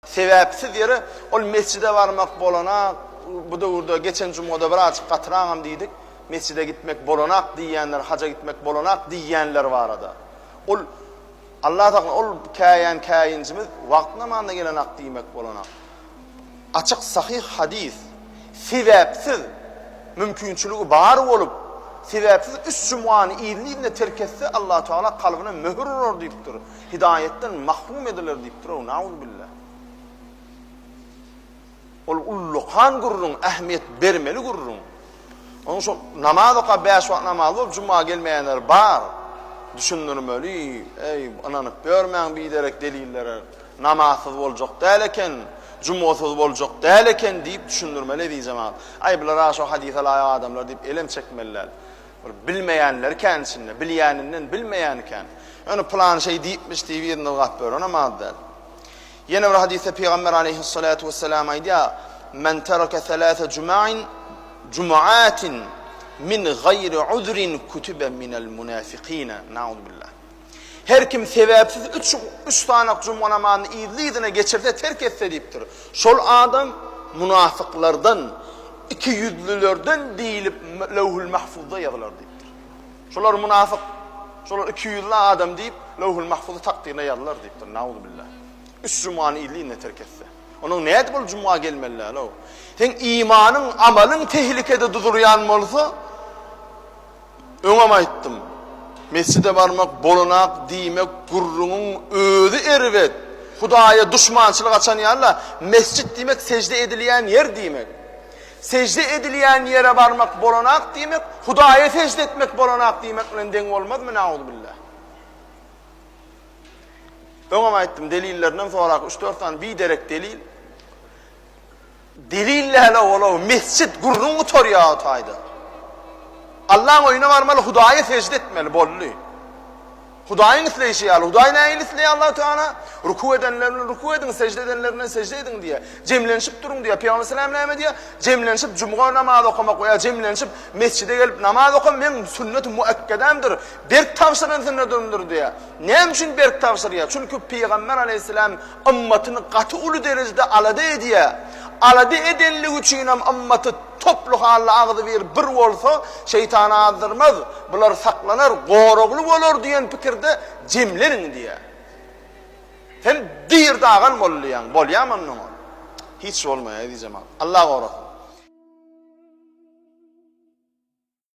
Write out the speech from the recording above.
Sebepsiz yere ol mescide varmak bolana, bu da burada geçen cumada bir açık katırağım dedik. Mescide gitmek bolanak diyenler, haca gitmek bolanak diyenler var ada. Ol Allah Teala ol kayincimiz vakt namazına gelen ak demek bolanak. Açık sahih hadis. Sebepsiz mümkünçülüğü bar olup sebepsiz üç cuma'nı iyiliğine terk etse Allah Teala kalbine mühür olur deyip durur. Hidayetten mahrum edilir deyip durur. Nauzubillah. Ol ulluqan gurrun, ehmiyet vermeli gurrun. Onun için namaz oqa 5 vakt namaz olup cuma gelmeyenler bar. Düşündürmeli, ey ananıp görmeyen bir derek delillere namazsız olacak değilken, cumasız olacak değilken deyip düşündürmeli diyeceğim. Ay bilir şu hadisel adamlar deyip elem çekmeliler. Bilmeyenler kendisine, bilyaninden bilmeyenken. Yani plan şey deyipmiş diye bir yerinde vaat böyle namaz der. Yine bir hadise Peygamber aleyhissalatu vesselam aydı ya, men tereke thalâthe cum'atin min gayri udrin kutübe minel münafikine. Nauzubillah. Her kim sebepsiz üç tane cuma namazını iyiliğine geçirse terk etse deyiptir. Şol adam münafıklardan, iki yüzlülerden değilip levhul mahfuzda yazılır deyiptir. Şolar münafık, şolar iki yüzlü adam deyip levhul mahfuzda takdirine yazılır deyiptir. Nauzubillah. Üç cumanı iyiliğine terk etse. Onun neydi bu cuma gelmeliler? Sen imanın, amalın tehlikede duduruyan olsa öňe aýtdym. Mescide barmak, bolanak, diýmek, gurrunun özü erwet. Hudaýa düşmançylyk açan ýerler, mescid diýmek secde edilýän yer diýmek. Secde edilýän yere barmak, bolanak diýmek, Hudaýa secde etmek, bolanak diýmek bilen deň bolmazmy? Nauzubillah. Öňe aýtdym, delillerden sonra 3-4 tane bir derek delil. Delillerle olaw mescid gurrun oturýar taýda. Allah'ın oyuna varmalı, Hudaýa secde etmeli, bolly. Hudaýyň isleýişi ýaly. Hudaýy näme isleýär Allah Teala? Ruku edenlerine ruku edin, secde edenlerine secde edin diye. Cemlenşip durun diye. Peygamber sallallahu aleyhi ve sellem näme diýär? Cemlenşip cuma namazı okamak veya cemlenşip mescide gelip namaz okam men sünnet-i muakkadamdır. Berk tavsiren sünnetimdir diye. Näme üçin berk tavsirýär? Çünkü Peygamber aleyhisselam ummatyny gaty uly derejede alada ediýär. Alada edenlik üçin ummaty toplu halda ağzı bir bolsa şeytan azdırmaz. Bular saklanar, goroglu bolar diýen pikirde cemlenin diye. Sen dir dağın bolýan, bolýarmyň? Hiç bolmaýar diýjem. Allah goraksın.